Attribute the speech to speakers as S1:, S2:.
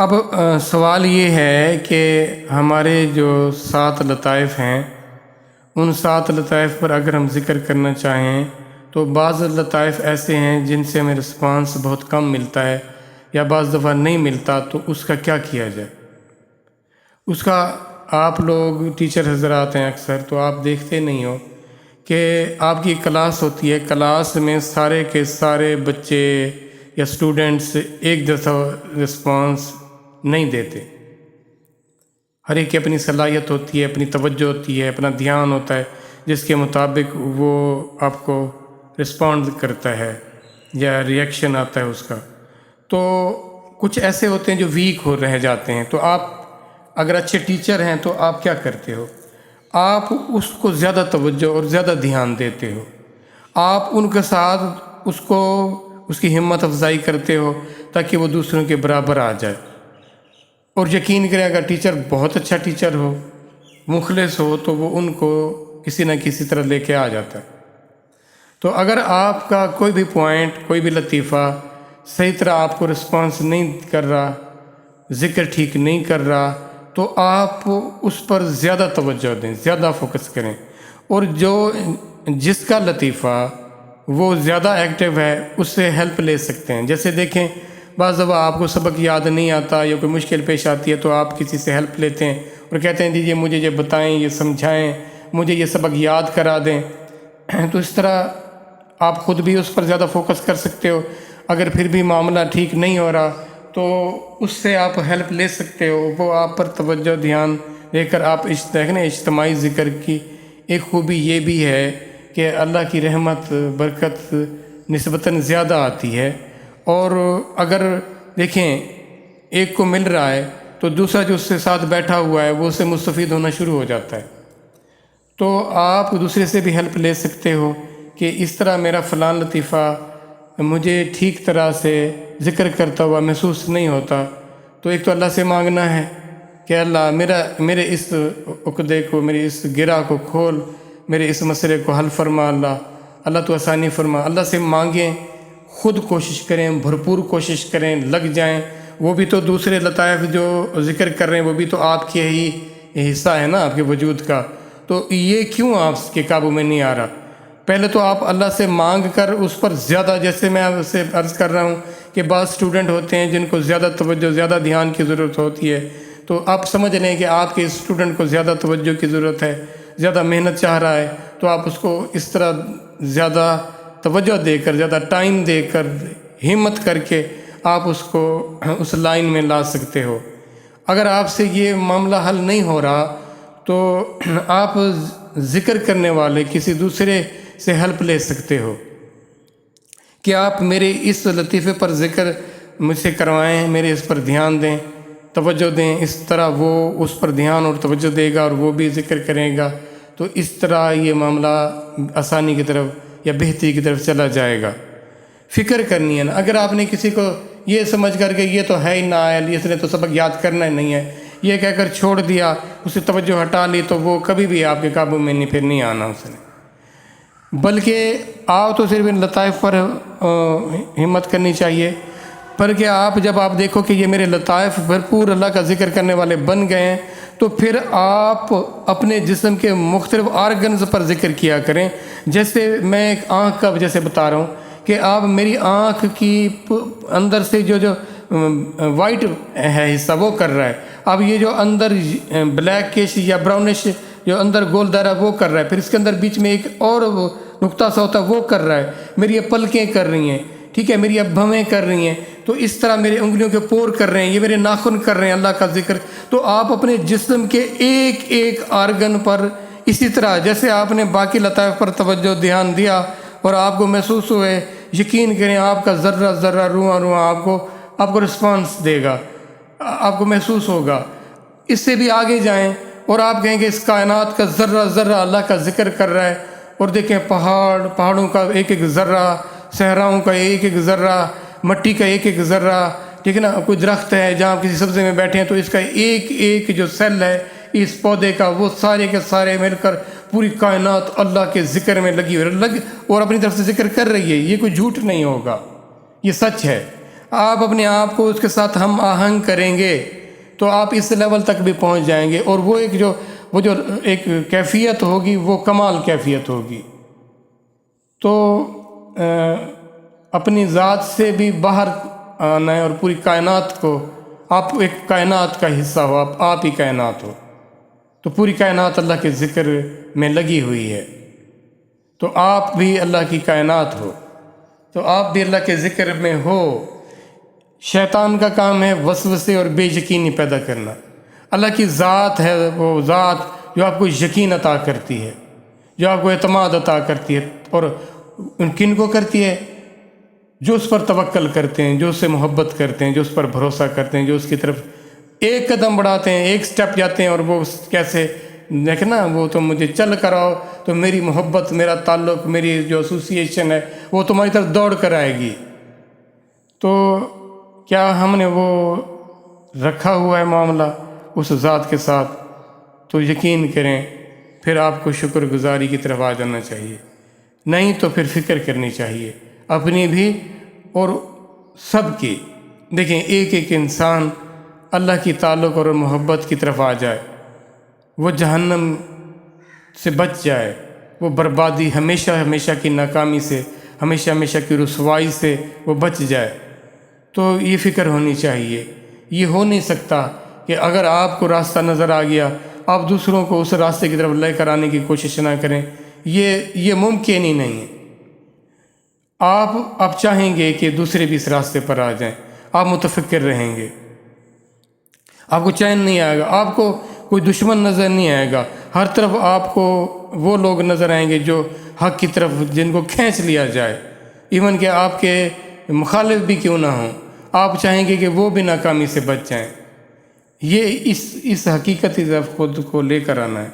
S1: اب سوال یہ ہے کہ ہمارے جو 7 لطائف ہیں ان 7 لطائف پر اگر ہم ذکر کرنا چاہیں تو بعض لطائف ایسے ہیں جن سے ہمیں رسپانس بہت کم ملتا ہے یا بعض دفعہ نہیں ملتا، تو اس کا کیا کیا جائے؟ اس کا آپ لوگ ٹیچر حضرات ہیں اکثر، تو آپ دیکھتے نہیں ہو کہ آپ کی کلاس ہوتی ہے، کلاس میں سارے کے سارے بچے یا اسٹوڈنٹس ایک جیسا رسپانس نہیں دیتے۔ ہر ایک کی اپنی صلاحیت ہوتی ہے، اپنی توجہ ہوتی ہے، اپنا دھیان ہوتا ہے جس کے مطابق وہ آپ کو رسپونڈ کرتا ہے یا ریئیکشن آتا ہے اس کا۔ تو کچھ ایسے ہوتے ہیں جو ویک ہو رہ جاتے ہیں، تو آپ اگر اچھے ٹیچر ہیں تو آپ کیا کرتے ہو؟ آپ اس کو زیادہ توجہ اور زیادہ دھیان دیتے ہو، آپ ان کے ساتھ اس کی ہمت افزائی کرتے ہو تاکہ وہ دوسروں کے برابر آ جائے۔ اور یقین کریں اگر ٹیچر بہت اچھا ٹیچر ہو، مخلص ہو، تو وہ ان کو کسی نہ کسی طرح لے کے آ جاتا ہے۔ تو اگر آپ کا کوئی بھی پوائنٹ، کوئی بھی لطیفہ صحیح طرح آپ کو رسپانس نہیں کر رہا، ذکر ٹھیک نہیں کر رہا، تو آپ اس پر زیادہ توجہ دیں، زیادہ فوکس کریں، اور جس کا لطیفہ وہ زیادہ ایکٹیو ہے اس سے ہیلپ لے سکتے ہیں۔ جیسے دیکھیں بعض دفعہ آپ کو سبق یاد نہیں آتا یا کوئی مشکل پیش آتی ہے تو آپ کسی سے ہیلپ لیتے ہیں اور کہتے ہیں دیجیے مجھے یہ بتائیں، یہ سمجھائیں، مجھے یہ سبق یاد کرا دیں۔ تو اس طرح آپ خود بھی اس پر زیادہ فوکس کر سکتے ہو۔ اگر پھر بھی معاملہ ٹھیک نہیں ہو رہا تو اس سے آپ ہیلپ لے سکتے ہو، وہ آپ پر توجہ دھیان دے کر آپ دیکھیں اجتماعی ذکر کی ایک خوبی یہ بھی ہے کہ اللہ کی رحمت برکت نسبتاً زیادہ آتی ہے۔ اور اگر دیکھیں ایک کو مل رہا ہے تو دوسرا جو اس کے ساتھ بیٹھا ہوا ہے وہ اس سے مستفید ہونا شروع ہو جاتا ہے، تو آپ دوسرے سے بھی ہیلپ لے سکتے ہو کہ اس طرح میرا فلاں لطیفہ مجھے ٹھیک طرح سے ذکر کرتا ہوا محسوس نہیں ہوتا، تو ایک تو اللہ سے مانگنا ہے کہ اللہ میرے اس عقدے کو، میری اس گرہ کو کھول، میرے اس مسئلے کو حل فرما، اللہ تو آسانی فرما۔ اللہ سے مانگیں، خود کوشش کریں، بھرپور کوشش کریں، لگ جائیں۔ وہ بھی تو دوسرے لطائف جو ذکر کر رہے ہیں وہ بھی تو آپ کے ہی حصہ ہے نا، آپ کے وجود کا، تو یہ کیوں آپ کے قابو میں نہیں آ رہا؟ پہلے تو آپ اللہ سے مانگ کر اس پر زیادہ، جیسے میں آپ سے عرض کر رہا ہوں کہ بعض اسٹوڈنٹ ہوتے ہیں جن کو زیادہ توجہ، زیادہ دھیان کی ضرورت ہوتی ہے، تو آپ سمجھ لیں کہ آپ کے اسٹوڈنٹ کو زیادہ توجہ کی ضرورت ہے، زیادہ محنت چاہ رہا ہے، تو آپ اس کو اس طرح زیادہ توجہ دے کر، زیادہ ٹائم دے کر، ہمت کر کے آپ اس کو اس لائن میں لا سکتے ہو۔ اگر آپ سے یہ معاملہ حل نہیں ہو رہا تو آپ ذکر کرنے والے کسی دوسرے سے ہیلپ لے سکتے ہو کہ آپ میرے اس لطیفے پر ذکر مجھ سے کروائیں، میرے اس پر دھیان دیں، توجہ دیں، اس طرح وہ اس پر دھیان اور توجہ دے گا اور وہ بھی ذکر کرے گا، تو اس طرح یہ معاملہ آسانی کی طرف یا بہتری کی طرف چلا جائے گا۔ فکر کرنی ہے نا، اگر آپ نے کسی کو یہ سمجھ کر کہ یہ تو ہے ہی نااہل، اس نے تو سبق یاد کرنا ہی نہیں ہے، یہ کہہ کر چھوڑ دیا، اس سے توجہ ہٹا لی، تو وہ کبھی بھی آپ کے قابو میں پھر نہیں آنا اس نے۔ بلکہ آپ تو صرف ان لطائف پر ہمت کرنی چاہیے، بلکہ آپ جب آپ دیکھو کہ یہ میرے لطائف بھرپور اللہ کا ذکر کرنے والے بن گئے ہیں، تو پھر آپ اپنے جسم کے مختلف آرگنز پر ذکر کیا کریں۔ جیسے میں ایک آنکھ کا جیسے بتا رہا ہوں کہ آپ میری آنکھ کی اندر سے جو وائٹ ہے حصہ وہ کر رہا ہے، اب یہ جو اندر بلیکش یا براؤنش جو اندر گول دائرہ وہ کر رہا ہے، پھر اس کے اندر بیچ میں ایک اور نقطہ سا ہوتا ہے وہ کر رہا ہے، میری یہ پلکیں کر رہی ہیں، ٹھیک ہے، میری اب بھویں کر رہی ہیں، تو اس طرح میرے انگلیوں کے پور کر رہے ہیں، یہ میرے ناخن کر رہے ہیں اللہ کا ذکر۔ تو آپ اپنے جسم کے ایک ایک آرگن پر اسی طرح جیسے آپ نے باقی لطائف پر توجہ دھیان دیا اور آپ کو محسوس ہوئے، یقین کریں آپ کا ذرہ ذرہ رواں رواں آپ کو رسپانس دے گا، آپ کو محسوس ہوگا۔ اس سے بھی آگے جائیں اور آپ کہیں کہ اس کائنات کا ذرہ ذرہ اللہ کا ذکر کر رہا ہے، اور دیکھیں پہاڑوں کا ایک ایک ذرہ، صحراؤں کا ایک ایک ذرہ، مٹی کا ایک ایک ذرہ، ٹھیک ہے نا، کوئی درخت ہے جہاں کسی سبزے میں بیٹھے ہیں تو اس کا ایک ایک جو سیل ہے اس پودے کا، وہ سارے کے سارے مل کر پوری کائنات اللہ کے ذکر میں لگی اور اپنی طرف سے ذکر کر رہی ہے۔ یہ کوئی جھوٹ نہیں ہوگا، یہ سچ ہے۔ آپ اپنے آپ کو اس کے ساتھ ہم آہنگ کریں گے تو آپ اس لیول تک بھی پہنچ جائیں گے، اور وہ ایک کیفیت ہوگی، وہ کمال کیفیت ہوگی۔ تو اپنی ذات سے بھی باہر آنا ہے، اور پوری کائنات کو، آپ ایک کائنات کا حصہ ہو، آپ ہی کائنات ہو، تو پوری کائنات اللہ کے ذکر میں لگی ہوئی ہے، تو آپ بھی اللہ کی کائنات ہو، تو آپ بھی اللہ کے ذکر میں ہو۔ شیطان کا کام ہے وسوسے اور بے یقینی پیدا کرنا۔ اللہ کی ذات ہے، وہ ذات جو آپ کو یقین عطا کرتی ہے، جو آپ کو اعتماد عطا کرتی ہے، اور کن کو کرتی ہے؟ جو اس پر توکل کرتے ہیں، جو اس سے محبت کرتے ہیں، جو اس پر بھروسہ کرتے ہیں، جو اس کی طرف ایک قدم بڑھاتے ہیں، ایک سٹیپ جاتے ہیں، اور وہ کیسے دیکھنا، وہ تو مجھے چل کر آؤ تو میری محبت، میرا تعلق، میری جو ایسوسیشن ہے وہ تمہاری طرف دوڑ کر آئے گی۔ تو کیا ہم نے وہ رکھا ہوا ہے معاملہ اس ذات کے ساتھ؟ تو یقین کریں پھر آپ کو شکر گزاری کی طرف آ جانا چاہیے، نہیں تو پھر فکر کرنی چاہیے اپنی بھی اور سب کی۔ دیکھیں، ایک ایک انسان اللہ کی تعلق اور محبت کی طرف آ جائے، وہ جہنم سے بچ جائے، وہ بربادی، ہمیشہ ہمیشہ کی ناکامی سے، ہمیشہ ہمیشہ کی رسوائی سے وہ بچ جائے، تو یہ فکر ہونی چاہیے۔ یہ ہو نہیں سکتا کہ اگر آپ کو راستہ نظر آ گیا آپ دوسروں کو اس راستے کی طرف لے کر آنے کی کوشش نہ کریں، یہ ممکن ہی نہیں ہے۔ آپ چاہیں گے کہ دوسرے بھی اس راستے پر آ جائیں، آپ متفکر رہیں گے، آپ کو چین نہیں آئے گا، آپ کو کوئی دشمن نظر نہیں آئے گا، ہر طرف آپ کو وہ لوگ نظر آئیں گے جو حق کی طرف، جن کو کھینچ لیا جائے، ایون کہ آپ کے مخالف بھی کیوں نہ ہوں، آپ چاہیں گے کہ وہ بھی ناکامی سے بچ جائیں۔ یہ اس حقیقت کی طرف خود کو لے کر آنا ہے۔